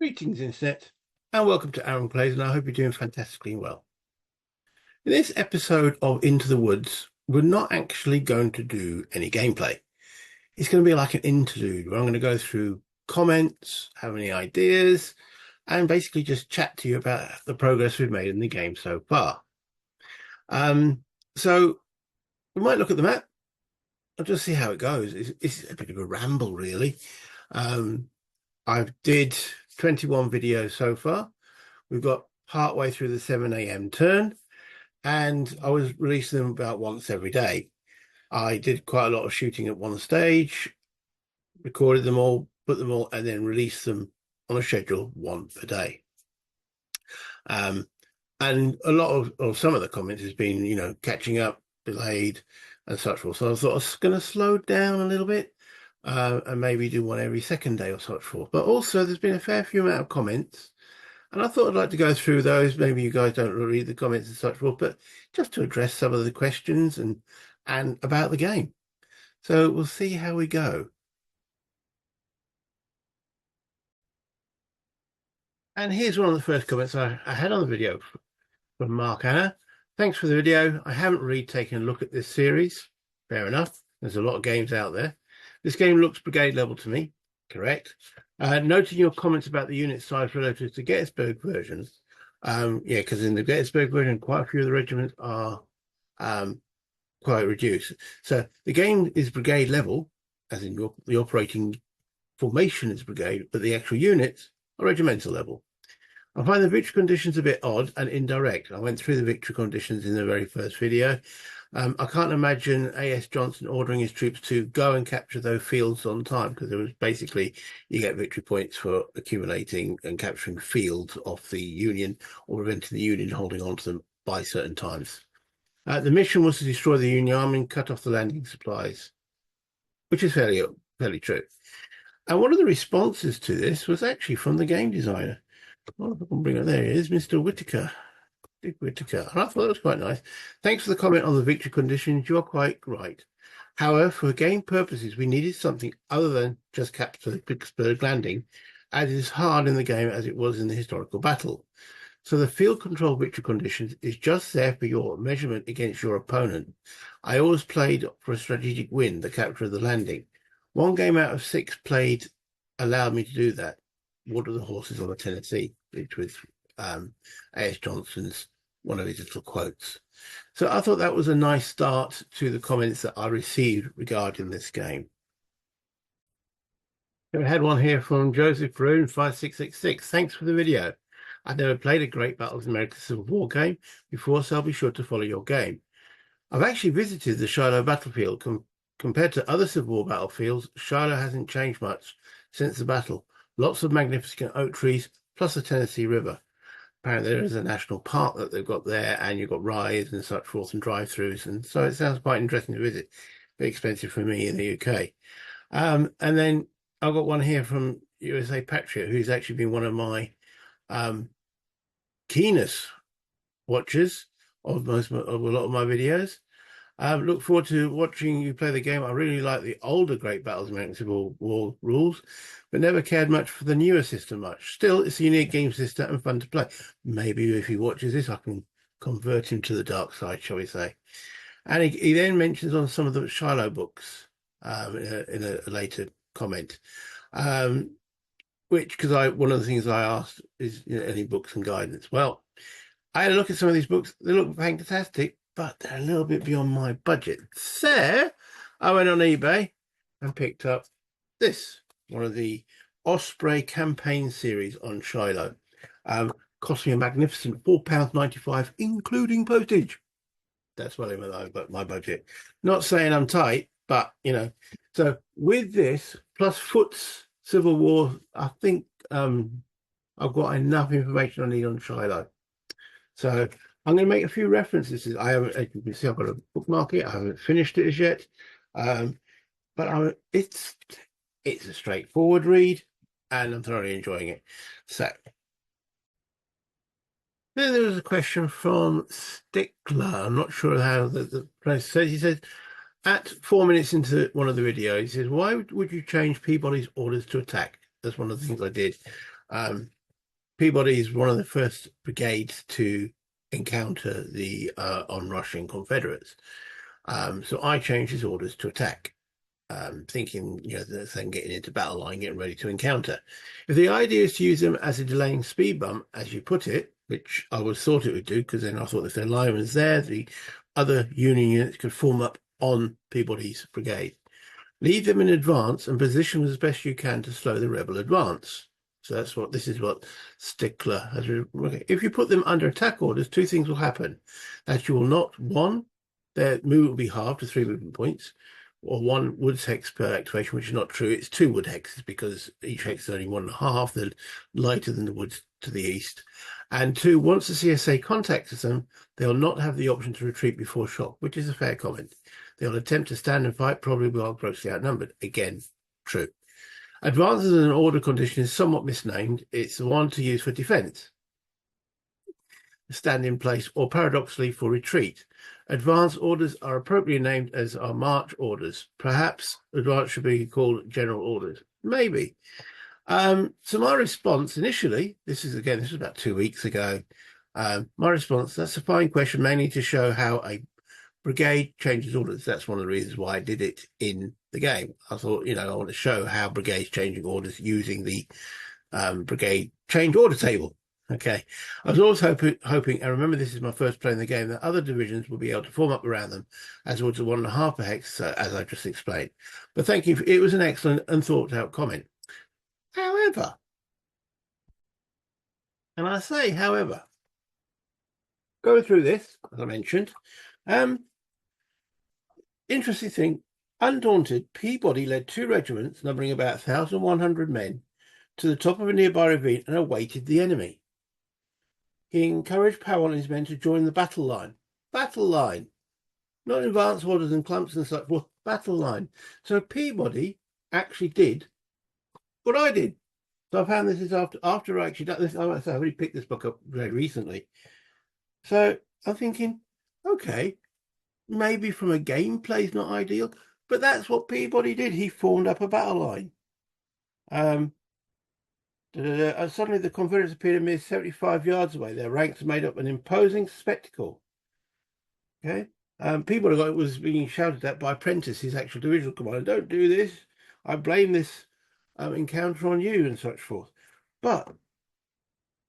Greetings, Internet, and welcome to Aaron Plays, and I hope you're doing fantastically well. In this episode of Into the Woods, we're not actually going to do any gameplay. It's going to be like an interlude where I'm going to go through comments, have any ideas, and basically just chat to you about the progress we've made in the game so far. So we might look at the map. I'll just see how it goes. It's a bit of a ramble, really. I did 21 videos so far. We've got partway through the 7 a.m. turn, and I was releasing them about once every day. I did quite a lot of shooting at one stage, recorded them all, put them all, and then released them on a schedule, one per day. And a lot of some of the comments has been, catching up, delayed, and such forth. So I thought I was going to slow down a little bit. And maybe do one every second day or such forth. But also there's been a fair few amount of comments, and I thought I'd like to go through those. Maybe you guys don't read the comments and such forth, but just to address some of the questions and about the game. So we'll see how we go. And here's one of the first comments I had on the video from Mark Anna. Thanks for the video. I haven't really taken a look at this series. Fair enough. There's a lot of games out there. This game looks brigade level to me. Correct. Noting your comments about the unit size relative to Gettysburg versions. Because in the Gettysburg version, quite a few of the regiments are quite reduced. So the game is brigade level, as in the operating formation is brigade, but the actual units are regimental level. I find the victory conditions a bit odd and indirect. I went through the victory conditions in the very first video. I can't imagine A.S. Johnson ordering his troops to go and capture those fields on time, because it was basically you get victory points for accumulating and capturing fields off the Union or preventing the Union holding on to them by certain times. The mission was to destroy the Union Army and cut off the landing supplies, which is fairly true. And one of the responses to this was actually from the game designer. Well, if I can bring it, there he is, Mr. Whitaker. Whitaker. And I thought that was quite nice. Thanks for the comment on the victory conditions. You're quite right. However, for game purposes, we needed something other than just capture the Vicksburg landing, as it is hard in the game as it was in the historical battle. So the field control victory conditions is just there for your measurement against your opponent. I always played for a strategic win, the capture of the landing. One game out of 6 played allowed me to do that. Water the Horses on the Tennessee, which was A.S. Johnson's one of his little quotes. So I thought that was a nice start to the comments that I received regarding this game. We had one here from Joseph Roon 5666. Thanks for the video. I've never played a Great Battles American Civil War game before, so I'll be sure to follow your game. I've actually visited the Shiloh battlefield. Compared to other Civil War battlefields, Shiloh hasn't changed much since the battle. Lots of magnificent oak trees, plus the Tennessee River. Apparently there is a national park that they've got there, and you've got rides and such forth and drive-throughs, and so it sounds quite interesting to visit. Very expensive for me in the UK. And then I've got one here from USA Patriot, who's actually been one of my keenest watchers of a lot of my videos. Look forward to watching you play the game. I really like the older Great Battles American Civil War rules, but never cared much for the newer system much. Still, it's a unique game system and fun to play. Maybe if he watches this, I can convert him to the dark side, shall we say. And he then mentions on some of the Shiloh books in a later comment, because one of the things I asked is any books and guidance. Well, I had a look at some of these books. They look fantastic, but they're a little bit beyond my budget. So I went on eBay and picked up this, one of the Osprey campaign series on Shiloh. Cost me a magnificent £4.95, including postage. That's well in my budget. Not saying I'm tight, but So with this plus Foot's Civil War, I think I've got enough information I need on Shiloh. So I'm going to make a few references. I haven't, as you can see, I've got a bookmark it. I haven't finished it as yet, but it's a straightforward read, and I'm thoroughly enjoying it. So then there was a question from Stickler. I'm not sure how the place says. He says, at 4 minutes into one of the videos, he says, "Why would you change Peabody's orders to attack? That's one of the things I did. Peabody is one of the first brigades to encounter the onrushing Confederates. So I changed his orders to attack, thinking, that then getting into battle line, getting ready to encounter. If the idea is to use them as a delaying speed bump, as you put it, which I would thought it would do, because then I thought if their line was there, the other Union units could form up on Peabody's brigade. Lead them in advance and position them as best you can to slow the rebel advance. So this is what Stickler has. If you put them under attack orders, two things will happen. That you will not, one, their move will be halved to 3 movement points, or 1 Woods hex per activation, which is not true. It's 2 Wood hexes because each hex is only 1.5. They're lighter than the woods to the east. And 2, once the CSA contacts them, they'll not have the option to retreat before shock, which is a fair comment. They'll attempt to stand and fight, probably while grossly outnumbered. Again, true. Advances in an order condition is somewhat misnamed. It's the one to use for defense, stand in place, or paradoxically for retreat. Advance orders are appropriately named as are march orders. Perhaps advance should be called general orders. Maybe. So my response initially, this was about 2 weeks ago. My response, that's a fine question, mainly to show how a brigade changes orders. That's one of the reasons why I did it in the game. I thought, I want to show how brigades changing orders using the brigade change order table. Okay. I was also hoping, and remember this is my first play in the game, that other divisions will be able to form up around them as towards a 1.5 per hex, as I just explained. But thank you. It was an excellent and thought out comment. However, and I say however, going through this, as I mentioned, interesting thing, undaunted, Peabody led 2 regiments numbering about 1,100 men to the top of a nearby ravine and awaited the enemy. He encouraged Powell and his men to join the battle line. Battle line. Not advance orders and clumps and such forth. Battle line. So Peabody actually did what I did. So I found this is after I actually done this. I've already picked this book up very recently. So I'm thinking, okay, maybe from a gameplay is not ideal, but that's what Peabody did. He formed up a battle line. Suddenly the Confederates appeared a mere 75 yards away. Their ranks made up an imposing spectacle. Okay. Peabody was being shouted at by Prentice, his actual divisional commander. Don't do this. I blame this encounter on you and such forth. But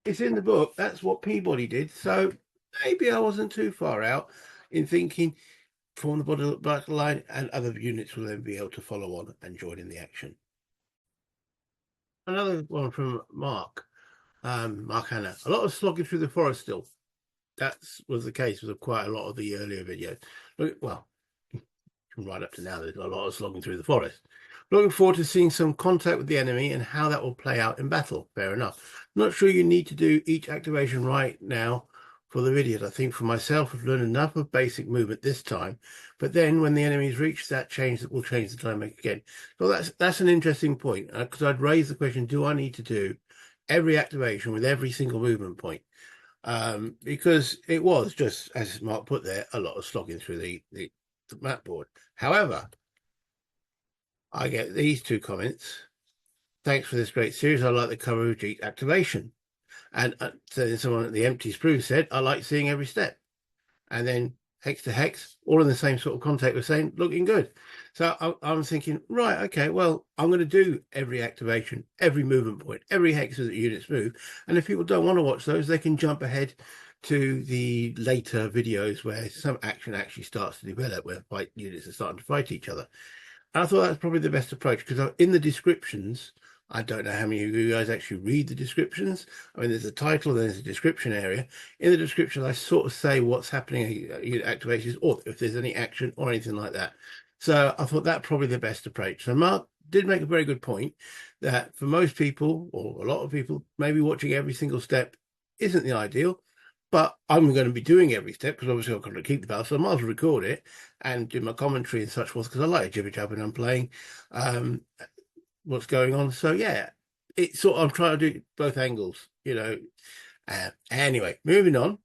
it's in the book. That's what Peabody did. So maybe I wasn't too far out in thinking form the battle line and other units will then be able to follow on and join in the action. Another one from Mark Hanna. A lot of slogging through the forest still. That was the case with quite a lot of the earlier videos. Well, right up to now, there's a lot of slogging through the forest. Looking forward to seeing some contact with the enemy and how that will play out in battle. Fair enough. Not sure you need to do each activation right now for the videos. I think for myself, I've learned enough of basic movement this time, but then when the enemies reach that change, that will change the dynamic again. So that's an interesting point, because I'd raise the question, do I need to do every activation with every single movement point? Because it was just, as Mark put there, a lot of slogging through the map board. However, I get these 2 comments. Thanks for this great series. I like the coverage of each activation. And so someone at the Empty Sprue said, I like seeing every step. And then hex to hex, all in the same sort of context, was saying, looking good. So I'm thinking, right, okay, well, I'm going to do every activation, every movement point, every hex that the units move. And if people don't want to watch those, they can jump ahead to the later videos where some action actually starts to develop, where fight units are starting to fight each other. And I thought that's probably the best approach, because in the descriptions, I don't know how many of you guys actually read the descriptions. I mean, there's a title, there's a description area. In the description, I sort of say what's happening, activations, or if there's any action or anything like that. So I thought that probably the best approach. So Mark did make a very good point that for most people, or a lot of people, maybe watching every single step isn't the ideal. But I'm going to be doing every step because obviously I've got to keep the battle, so I might as well record it and do my commentary and such forth, because I like jibber jabber and I'm playing what's going on. So yeah, it's sort of, I'm trying to do both angles, anyway, moving on.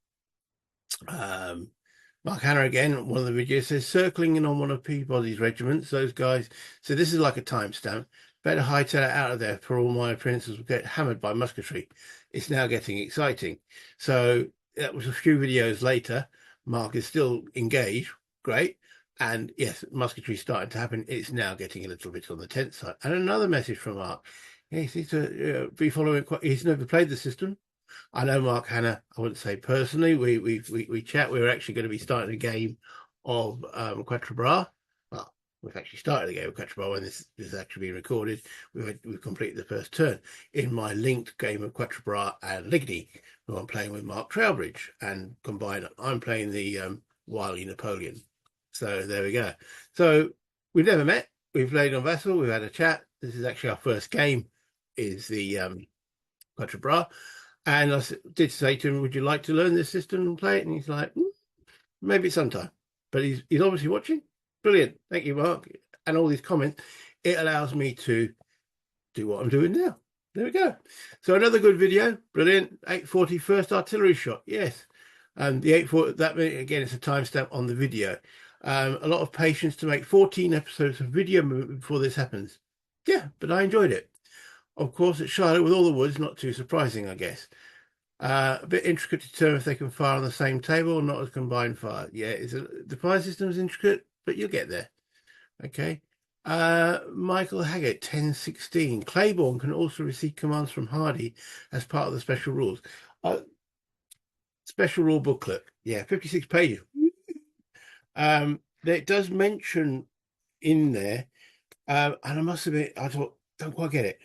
Mark Hanna again, one of the videos says, circling in on one of Peabody's regiments, those guys. So this is like a timestamp. better hightail it out of there for all my apprentices will get hammered by musketry. It's now getting exciting. So that was a few videos later. Mark is still engaged. Great. And yes, musketry is starting to happen. It's now getting a little bit on the tense side. And another message from Mark. He needs to be following. He's never played the system. I know Mark Hanna. I wouldn't say personally. We chat. We were actually going to be starting a game of Quatre Bras. Well, we've actually started a game of Quatre Bras when this is actually being recorded. We've completed the first turn in my linked game of Quatre Bras and Ligny, who I'm playing with Mark Trowbridge, and combined, I'm playing the Wily Napoleon. So there we go. So we've never met. We've played on Vessel. We've had a chat. This is actually our first game. Is the Quatre Bras. And I did say to him, would you like to learn this system and play it? And he's like, maybe sometime. But he's obviously watching. Brilliant. Thank you, Mark. And all these comments. It allows me to do what I'm doing now. There we go. So another good video. Brilliant. 840 first artillery shot. Yes. And the 840, that again, it's a timestamp on the video. A lot of patience to make 14 episodes of video before this happens. Yeah, but I enjoyed it. Of course, at Shiloh with all the woods, not too surprising, I guess. A bit intricate to determine if they can fire on the same table or not as combined fire. Yeah, the fire system is intricate, but you'll get there. Okay. Michael Haggett, 1016. Claiborne can also receive commands from Hardy as part of the special rules. Special rule booklet. Yeah, 56 pages. It does mention in there, and I must admit, I thought, don't quite get it.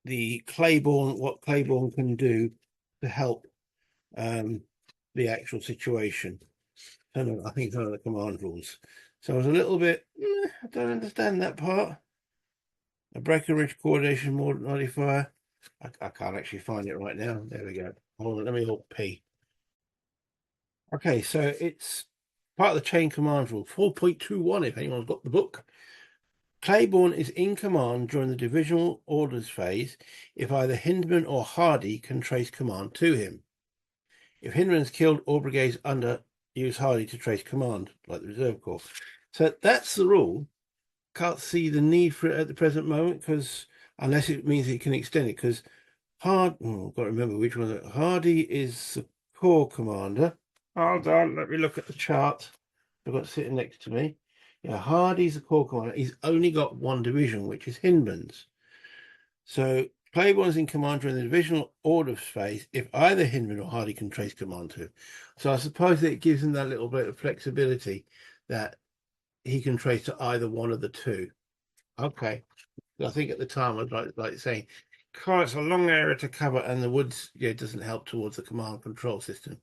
The Claiborne, what Claiborne can do to help the actual situation. I think it's one of the command rules. So I was a little bit, I don't understand that part. A Breckenridge coordination modifier. I can't actually find it right now. There we go. Hold on, let me hold P. Okay, so it's part of the chain command rule, 4.21, if anyone's got the book. Claiborne is in command during the divisional orders phase if either Hindman or Hardy can trace command to him. If Hindman's killed, all brigades under use Hardy to trace command, like the Reserve Corps. So that's the rule. Can't see the need for it at the present moment, because unless it means it can extend it, because I've got to remember which one. Hardy is the Corps commander. Hold on, let me look at the chart. I've got it sitting next to me. Yeah, Hardy's the Corps commander. He's only got one division, which is Hindman's. So Claiborne's in command during the divisional orders phase if either Hindman or Hardy can trace command to him. So I suppose that it gives him that little bit of flexibility that he can trace to either one of the two. Okay. I think at the time I was like saying, God, it's a long area to cover, and the woods doesn't help towards the command control system.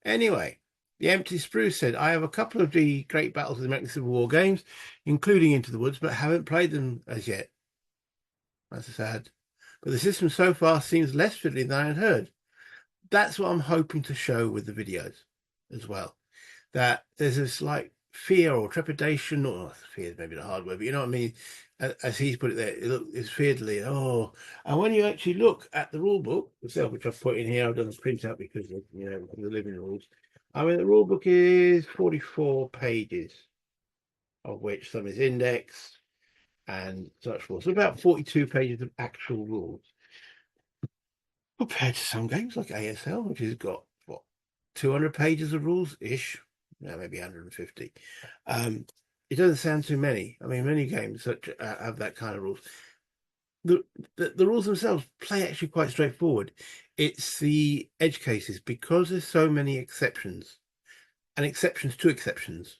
Anyway, the Empty Spruce said, I have a couple of the Great Battles of the American Civil War games, including Into the Woods, but haven't played them as yet. That's sad. But the system so far seems less fiddly than I had heard. That's what I'm hoping to show with the videos as well. That there's a slight fear or trepidation, or fear is maybe the hard word, but you know what I mean? As he's put it there, it's fiddly. And when you actually look at the rule book itself, which I've put in here, I've done a printout because of, the living rules. I mean, the rule book is 44 pages, of which some is indexed and such forth. So about 42 pages of actual rules. Compared to some games like ASL, which has got, 200 pages of rules-ish. No, maybe 150. It doesn't sound too many. I mean, many games have that kind of rules. The rules themselves play actually quite straightforward. It's the edge cases, because there's so many exceptions and exceptions to exceptions.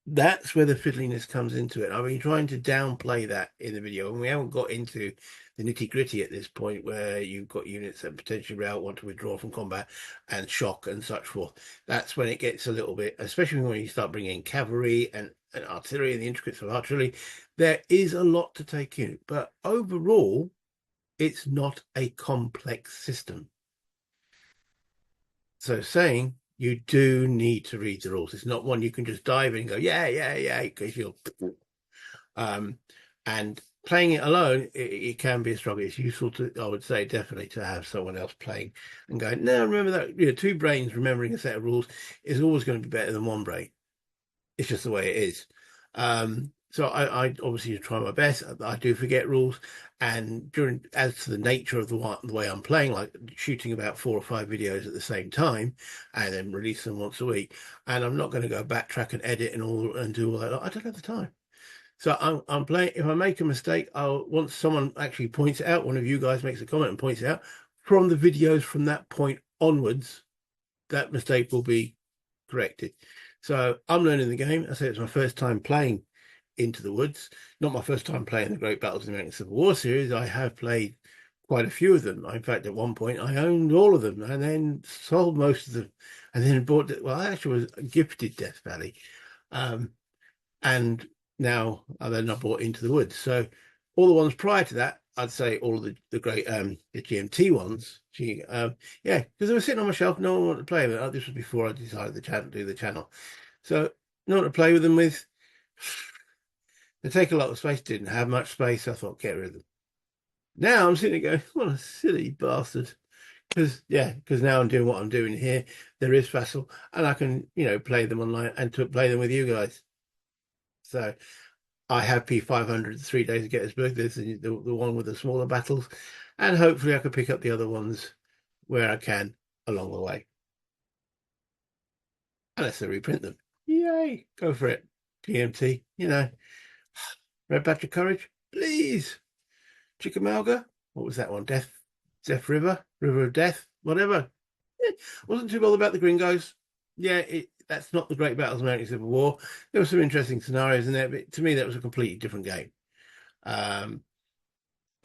That's where the fiddliness comes into it. I've been trying to downplay that in the video, and we haven't got into the nitty-gritty at this point, where you've got units that potentially want to withdraw from combat and shock and such forth. That's when it gets a little bit, especially when you start bringing in cavalry and artillery and the intricacies of artillery. There is a lot to take in, but overall, it's not a complex system. So saying you do need to read the rules. It's not one you can just dive in and go, yeah, because you'll... and playing it alone, it can be a struggle. It's useful to, I would say, definitely to have someone else playing and going, no, remember that, two brains remembering a set of rules is always going to be better than one brain. It's just the way it is. So I obviously try my best. I do forget rules, and as to the nature of the way I'm playing, like shooting about 4 or 5 videos at the same time, and then release them once a week, and I'm not going to go backtrack and edit and do all that. I don't have the time. So I'm playing. If I make a mistake, I'll once someone actually points it out, one of you guys makes a comment and points it out, from the videos from that point onwards, that mistake will be corrected. So I'm learning the game. I say it's my first time playing Into the Woods. Not my first time playing the Great Battles of the American Civil War series. I have played quite a few of them. In fact, at one point, I owned all of them and then sold most of them, and then bought. Well, I actually was gifted Death Valley, and now then I bought Into the Woods. So all the ones prior to that, I'd say all of the great the GMT ones. Yeah, because they were sitting on my shelf. No one wanted to play with it. This was before I decided to do the channel. So no one to play with them with. They take a lot of space. Didn't have much space. I thought, get rid of them. Now I'm sitting there going, what a silly bastard. Because now I'm doing what I'm doing here. There is Vassal, and I can, play them online and to play them with you guys. So I have P500 3 days of Gettysburg. There's the one with the smaller battles, and hopefully I can pick up the other ones where I can along the way. Unless they reprint them. Yay, go for it. GMT, Red Badge of Courage, please. Chickamauga, what was that one? Death River of Death, whatever. Wasn't too bothered about the Gringos. Yeah, that's not the Great Battles of American Civil War. There were some interesting scenarios in there, but to me that was a completely different game. But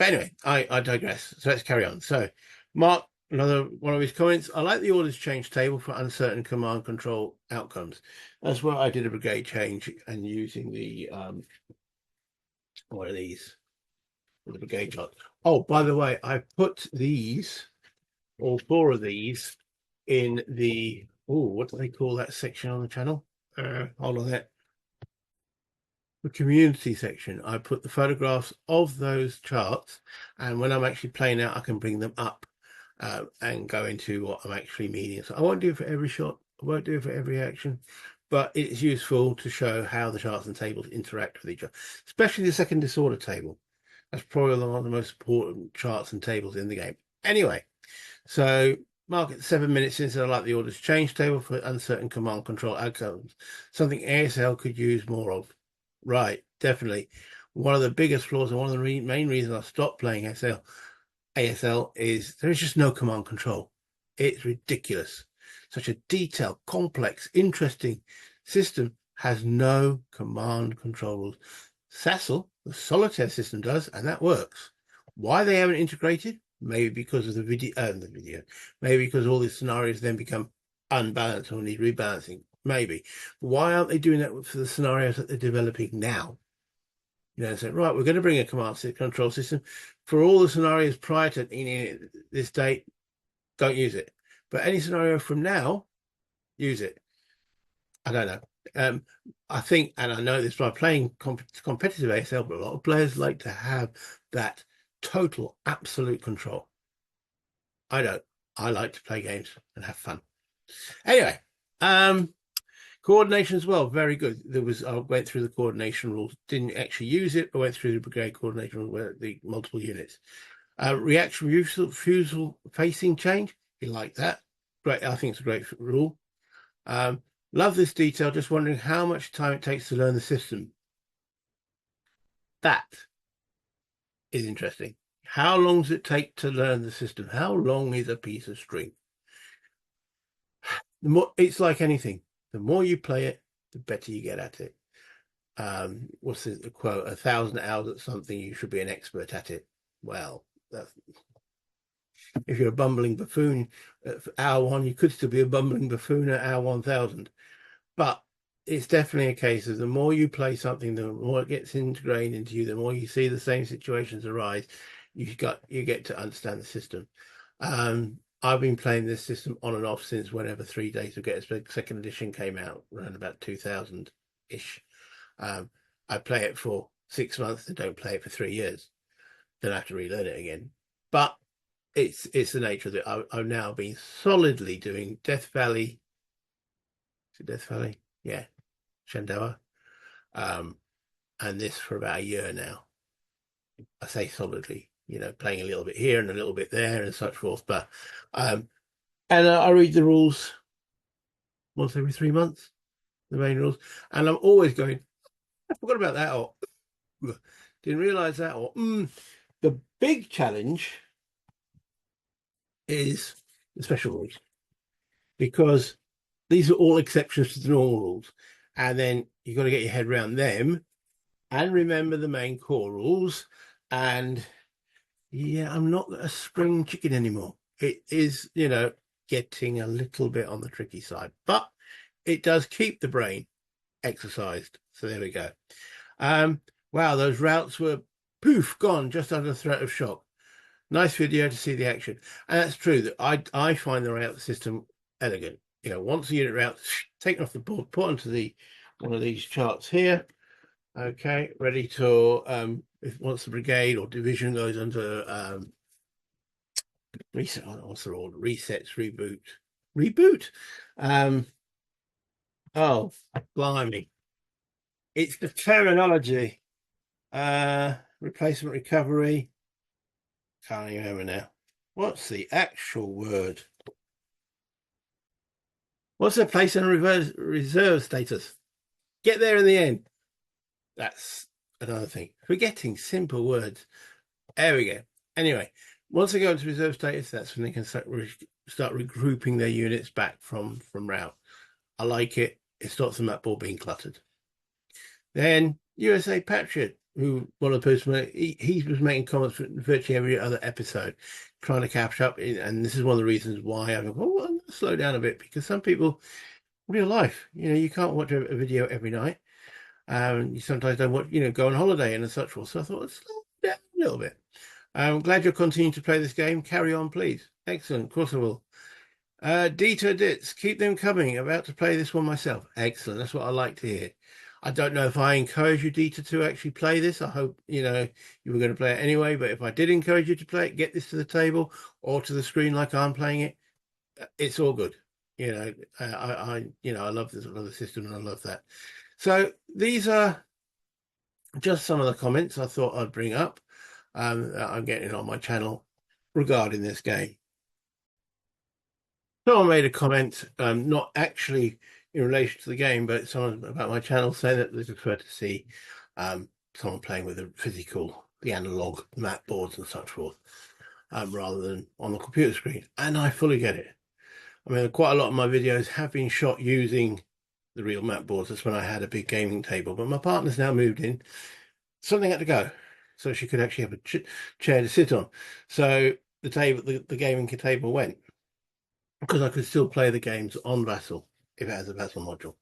anyway, I digress. So let's carry on. So Mark, another one of his comments, I like the orders change table for uncertain command control outcomes. That's where I did a brigade change and using the what are these? The brigade chart. Oh, by the way, I put these, all 4 of these, in the what do they call that section on the channel? Hold on there. The community section. I put the photographs of those charts, and when I'm actually playing out, I can bring them up and go into what I'm actually meaning. So I won't do it for every shot. I won't do it for every action, but it's useful to show how the charts and tables interact with each other, especially the second disorder table. That's probably one of the most important charts and tables in the game. Anyway, so mark it 7 minutes since I like the orders change table for uncertain command control outcomes. Something ASL could use more of. Right, definitely. One of the biggest flaws and one of the main reasons I stopped playing ASL is there is just no command control. It's ridiculous. Such a detailed, complex, interesting system has no command control rules. Sassel, the solitaire system, does, and that works. Why they haven't integrated? Maybe because of the video. Maybe because all these scenarios then become unbalanced or need rebalancing. Maybe. Why aren't they doing that for the scenarios that they're developing now? So right, we're going to bring a command control system for all the scenarios prior to this date. Don't use it, but any scenario from now, use it. I don't know. I think, and I know this by playing competitive ASL, but a lot of players like to have that total, absolute control. I don't. I like to play games and have fun. Anyway, coordination as well, very good. I went through the coordination rules, didn't actually use it, but went through the brigade coordination rule where the multiple units. Reaction refusal facing change, you like that? Great, I think it's a great rule. Love this detail, just wondering how much time it takes to learn the system. That is interesting. How long does it take to learn the system? How long is a piece of string? It's like anything. The more you play it, the better you get at it. What's the quote? 1,000 hours at something, you should be an expert at it. Well, if you're a bumbling buffoon at hour 1, you could still be a bumbling buffoon at hour 1,000. But it's definitely a case of the more you play something, the more it gets integrated into you, the more you see the same situations arise, you get to understand the system. I've been playing this system on and off since whenever 3 Days of Gettysburg second edition came out, around about 2000-ish. I play it for 6 months and don't play it for 3 years. Then I have to relearn it again. But it's the nature of it. I've now been solidly doing Death Valley. Is it Death Valley? Yeah. Shenandoah. and this for about a year now. I say solidly, playing a little bit here and a little bit there and such forth. But and I read the rules once every 3 months, the main rules, and I'm always going, I forgot about that, or didn't realize that, or the big challenge is the special rules, because these are all exceptions to the normal rules, and then you've got to get your head around them and remember the main core rules. And yeah, I'm not a spring chicken anymore. It is, getting a little bit on the tricky side, but it does keep the brain exercised. So there we go. Wow, those routes were poof gone just under threat of shock. Nice video to see the action. And that's true, that I find the route system elegant. Once the unit route taken off the board, put onto one of these charts here. Okay, ready to if once the brigade or division goes under reset, what's the order? Resets, reboot. Oh, blimey. It's the terminology. Replacement recovery. Can't even remember now. What's the actual word? What's the place in reserve status? Get there in the end. That's another thing. Forgetting simple words. There we go. Anyway, once they go into reserve status, that's when they can start regrouping their units back from route. I like it. It stops the map board being cluttered. Then USA Patriot, who one of the person, he was making comments for virtually every other episode, trying to catch up. And this is one of the reasons why I'm going to slow down a bit, because some people, real life, you can't watch a video every night. You sometimes don't want, go on holiday and such forth. So I thought, let's slow down a little bit. I'm glad you're continuing to play this game. Carry on, please. Excellent. Of course I will. Dieter Ditz, keep them coming. About to play this one myself. Excellent. That's what I like to hear. I don't know if I encourage you, Dieter, to actually play this. I hope, you were going to play it anyway. But if I did encourage you to play it, get this to the table or to the screen like I'm playing it, it's all good. I love this. I love the system, and I love that. So these are just some of the comments I thought I'd bring up that I'm getting on my channel regarding this game. Someone made a comment, not actually in relation to the game, but someone about my channel saying that they prefer to see someone playing with the analog map boards and such forth, rather than on the computer screen. And I fully get it. I mean, quite a lot of my videos have been shot using the real map boards. That's when I had a big gaming table, but my partner's now moved in. Something had to go, so she could actually have a chair to sit on. So the gaming table went, because I could still play the games on Vassal if it has a Vassal module.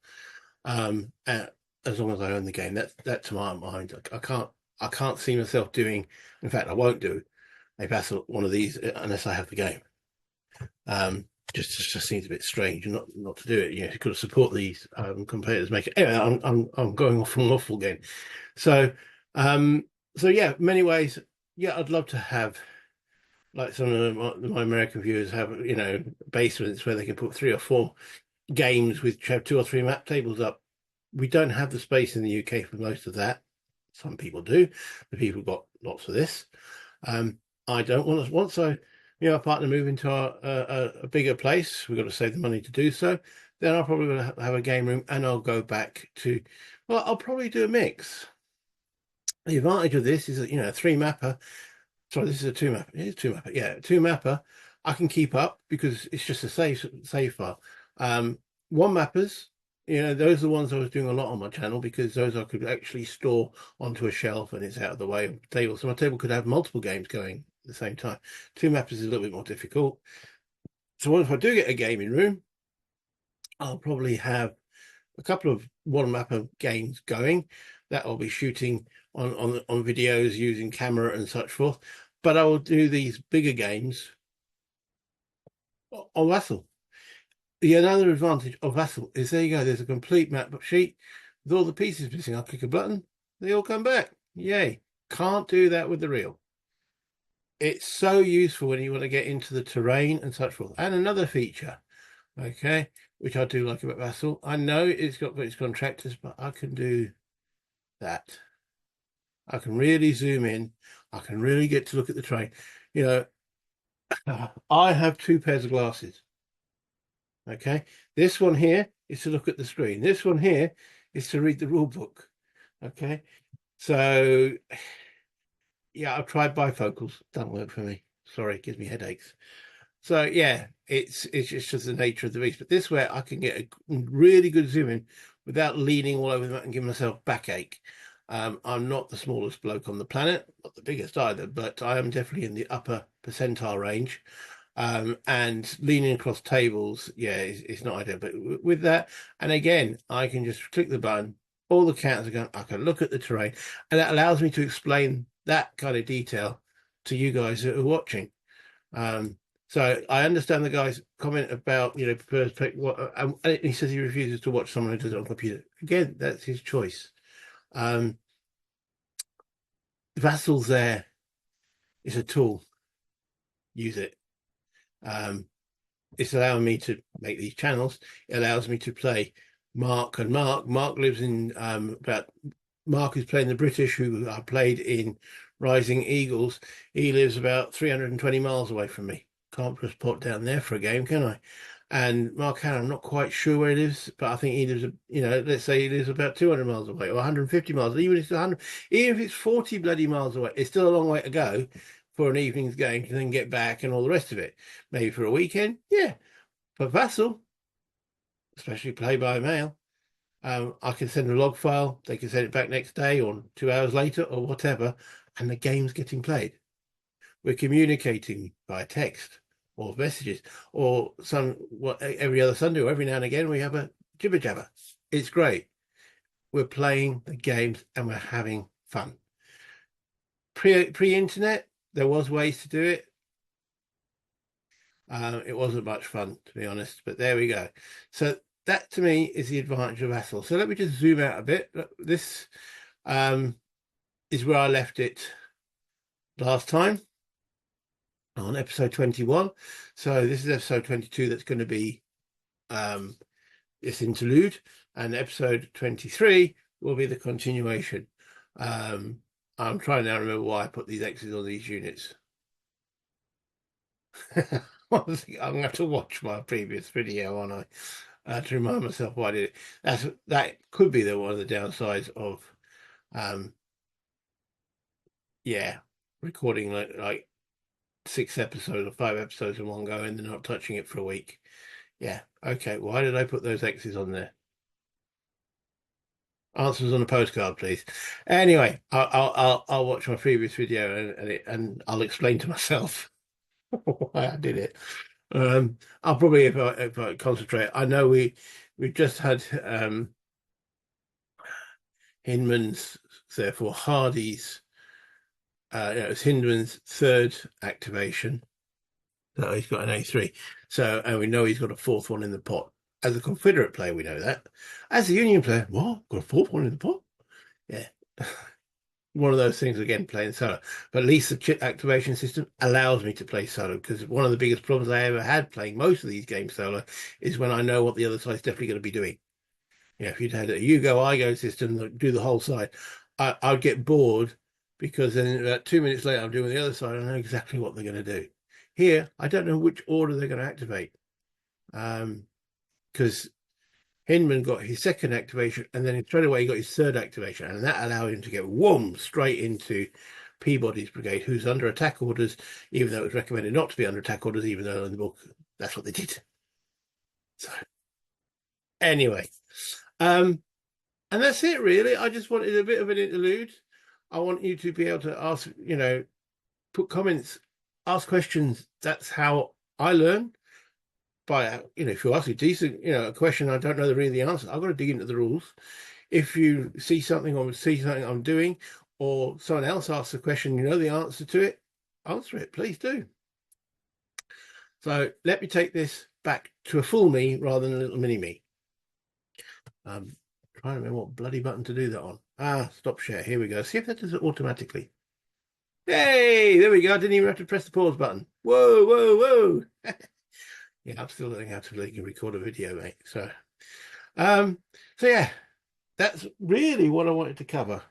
As long as I own the game, that to my mind, I can't see myself doing. In fact, I won't do a Vassal one of these unless I have the game. Just seems a bit strange not to do it. You've got to support these competitors. Make it. Anyway, I'm going off from waffle again. So yeah, many ways. Yeah, I'd love to have, like some of my American viewers have, basements where they can put 3 or 4 games with 2 or 3 map tables up. We don't have the space in the UK for most of that. Some people do. The people got lots of this. I don't want to. Once our partner move into a bigger place, we've got to save the money to do so. Then I'll probably have a game room, and I'll go back to. Well, I'll probably do a mix. The advantage of this is that, a 3-mapper. Sorry, this is a 2-mapper. It is 2-mapper. Yeah, 2-mapper. I can keep up because it's just a save file. 1-mappers, those are the ones I was doing a lot on my channel, because those I could actually store onto a shelf and it's out of the way of the table. So my table could have multiple games going at the same time. 2-mappers is a little bit more difficult. So if I do get a gaming room, I'll probably have a couple of 1-mapper games going that I'll be shooting on videos using camera and such forth. But I will do these bigger games on Vassal. The other advantage of Vassal is, there you go, there's a complete map sheet with all the pieces missing. I'll click a button, they all come back. Yay. Can't do that with the reel. It's so useful when you want to get into the terrain and such forth. And another feature, okay, which I do like about Vassal, I know it's got its contractors, but I can do that. I can really zoom in. I can really get to look at the train. You know, I have two pairs of glasses. Okay, this one here is to look at the screen. This one here is to read the rule book. Okay, so yeah, I've tried bifocals. Don't work for me. Sorry, it gives me headaches. So yeah, it's just the nature of the beast. But this way, I can get a really good zoom in without leaning all over the map and giving myself backache. I'm not the smallest bloke on the planet, not the biggest either, but I am definitely in the upper percentile range. And leaning across tables, yeah, it's not ideal. But with that, and again, I can just click the button. All the counts are going. I can look at the terrain, and that allows me to explain that kind of detail to you guys that are watching. Um, so I understand the guy's comment about, prefers what, and he says he refuses to watch someone who does it on computer. Again, that's his choice. Um, Vassal's there is a tool. Use it. Um, it's allowing me to make these channels. It allows me to play Mark and Mark. Mark lives in Mark is playing the British, who I played in Rising Eagles. He lives about 320 miles away from me. Can't just pop down there for a game, can I? And Mark Hanna, I'm not quite sure where he lives, but I think he lives, let's say he lives about 200 miles away or 150 miles. Even if it's 100, even if it's 40 bloody miles away, it's still a long way to go for an evening's game to then get back and all the rest of it. Maybe for a weekend, yeah. But Vassal, especially play by mail, I can send a log file. They can send it back next day or 2 hours later or whatever, and the game's getting played. We're communicating by text or messages or every other Sunday or every now and again we have a jibber jabber. It's great. We're playing the games and we're having fun. Pre-internet, there was ways to do it. It wasn't much fun, to be honest, but there we go. So that to me is the advantage of Vassal. So let me just zoom out a bit. This is where I left it last time on episode 21. So this is episode 22 that's going to be this interlude, and episode 23 will be the continuation. I'm trying now to remember why I put these X's on these units. I'm going to have to watch my previous video, aren't I, to remind myself why I did it. That could be one of the downsides of recording like 6 episodes or 5 episodes in one go and then not touching it for a week. Yeah, okay. Why did I put those X's on there? Answers on a postcard, please. Anyway, I'll watch my previous video and I'll explain to myself why I did it. I'll probably, if I concentrate, I know we've just had Hinman's, therefore Hardy's. It's Hinman's third activation. So he's got an A3. So, and we know he's got a fourth one in the pot. As a Confederate player, we know that. As a Union player, what? Got a fourth one in the pot? Yeah. One of those things, again, playing solo. But at least the chip activation system allows me to play solo, because one of the biggest problems I ever had playing most of these games solo is when I know what the other side's definitely going to be doing. If you'd had a you go, I go system that do the whole side, I'd get bored, because then about 2 minutes later, I'm doing the other side. I know exactly what they're going to do. Here, I don't know which order they're going to activate. Because Hinman got his second activation, and then straight away he got his third activation, and that allowed him to get straight into Peabody's brigade, who's under attack orders, even though it was recommended not to be under attack orders, even though in the book that's what they did. So anyway, and that's it really. I just wanted a bit of an interlude. I want you to be able to ask, put comments, ask questions. That's how I learn. By if you ask a decent, a question I don't know really the answer, I've got to dig into the rules. If you see something or see something I'm doing, or someone else asks a question, you know the answer to it, answer it, please do. So let me take this back to a full me rather than a little mini me. Trying to remember what bloody button to do that on. Stop share. Here we go. See if that does it automatically. Hey, there we go. I didn't even have to press the pause button. Whoa, whoa, whoa. Yeah, I'm still learning how to record a video, mate. So yeah, that's really what I wanted to cover.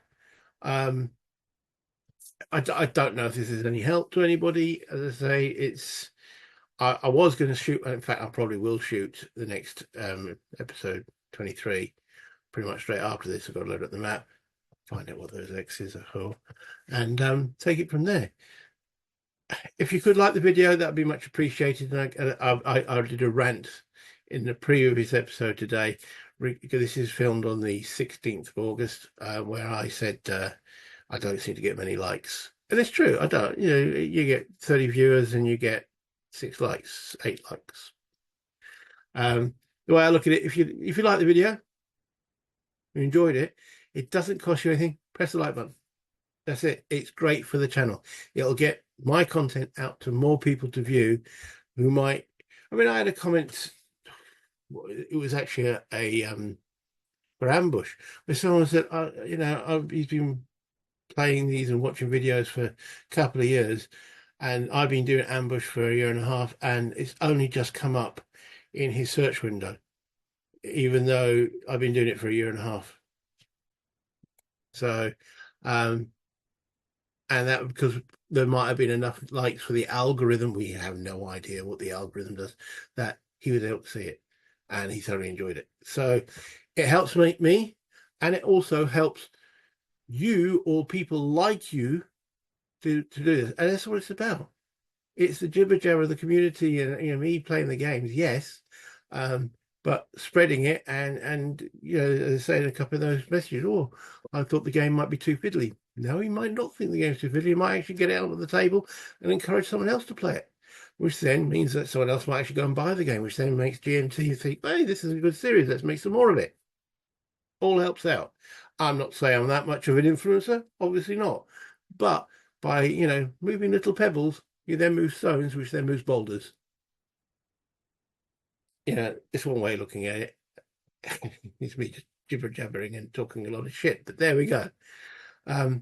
I don't know if this is any help to anybody. As I say, I was going to shoot. In fact, I probably will shoot the next episode 23 pretty much straight after this. I've got to load up the map, find out what those X's are for, and take it from there. If you could like the video, that'd be much appreciated. And I did a rant in the previous episode today, because this is filmed on the 16th of August, where I said I don't seem to get many likes. And it's true, I don't. You know, you get 30 viewers and you get 6 likes, 8 likes. The way I look at it, if you like the video, you enjoyed it, it doesn't cost you anything. Press the like button. That's it. It's great for the channel. It'll get my content out to more people to view who might. I mean, I had a comment. It was actually a for Ambush, where someone said, you know, he's been playing these and watching videos for a couple of years, and I've been doing Ambush for a year and a half, and it's only just come up in his search window, even though I've been doing it for a year and a half. So, and that because there might have been enough likes for the algorithm. We have no idea what the algorithm does, that he was able to see it, and he thoroughly enjoyed it. So it helps make me, and it also helps you or people like you to do this. And that's what it's about. It's the jibber jabber of the community, and you know, me playing the games, yes, but spreading it, and you know, as I say in a couple of those messages, oh, I thought the game might be too fiddly. No, he might not think the game's too fiddly. He might actually get it out on the table and encourage someone else to play it, which then means that someone else might actually go and buy the game, which then makes GMT think, hey, this is a good series, let's make some more of it. All helps out. I'm not saying I'm that much of an influencer, obviously not, but by, you know, moving little pebbles, you then move stones, which then moves boulders. You know, it's one way of looking at it. It's me just jibber jabbering and talking a lot of shit, but there we go. As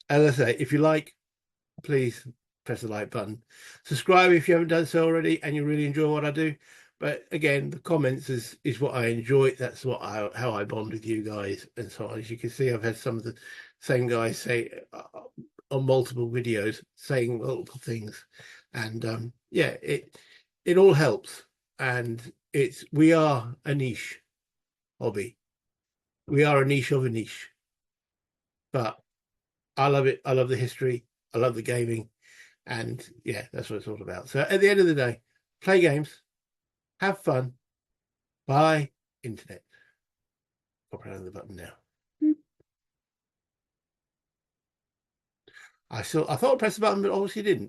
I say, if you like, please press the like button. Subscribe if you haven't done so already and you really enjoy what I do. But again, the comments is what I enjoy. That's how I bond with you guys and so on. As you can see, I've had some of the same guys say on multiple videos saying multiple things, and yeah, it all helps. And we are a niche hobby. We are a niche of a niche, but I love it. I love the history. I love the gaming, and yeah, that's what it's all about. So at the end of the day, play games, have fun, buy internet. I'll press the button now. I thought I pressed the button, but obviously didn't.